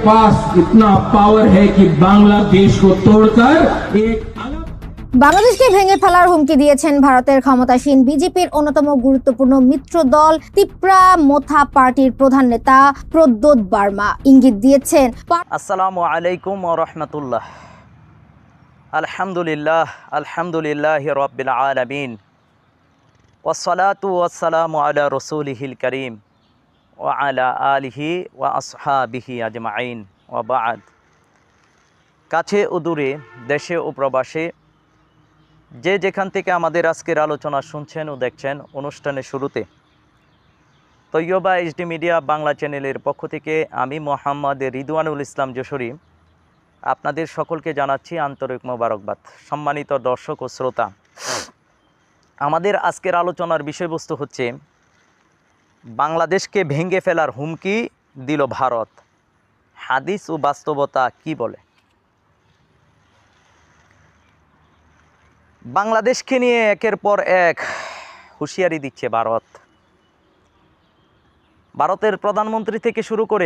पास इतना पावर है कि बांग्लादेश को तोड़कर एक বাংলাদেশকে ভেঙে ফেলার হুমকি দিয়েছেন ভারতের ক্ষমতাসীন বিজেপির অন্যতম গুরুত্বপূর্ণ মিত্র দল তিপ্রা মোথা পার্টির প্রধান নেতা প্রদ্যোৎ বার্মা। ইঙ্গিত দিয়েছেন আসসালামু আলাইকুম ওয়া রাহমাতুল্লাহ। আলহামদুলিল্লাহি রাব্বিল আলামিন ওয়াসসালাতু ওয়াসসালামু আলা রাসূলিহিল কারীম ওয়া আলা আলিহি ওয়া আসহাবিহি আজমাইন ওয়া বা'দ। কাছে ও দূরে, দেশে ও প্রবাসে যে যেখান থেকে আমাদের আজকের আলোচনা শুনছেন ও দেখছেন, অনুষ্ঠানের শুরুতে তৈয়বা এইচডি মিডিয়া বাংলা চ্যানেলের পক্ষ থেকে আমি মোহাম্মদ রিদওয়ানুল ইসলাম যশোরী আপনাদের সকলকে জানাচ্ছি আন্তরিক মোবারকবাদ। সম্মানিত দর্শক ও শ্রোতা, আমাদের আজকের আলোচনার বিষয়বস্তু হচ্ছে বাংলাদেশকে ভেঙে ফেলার হুমকি দিল ভারত, হাদিস ও বাস্তবতা কি বলে। বাংলাদেশকে নিয়ে একের পর এক হুঁশিয়ারি দিচ্ছে ভারতের প্রধানমন্ত্রী থেকে শুরু করে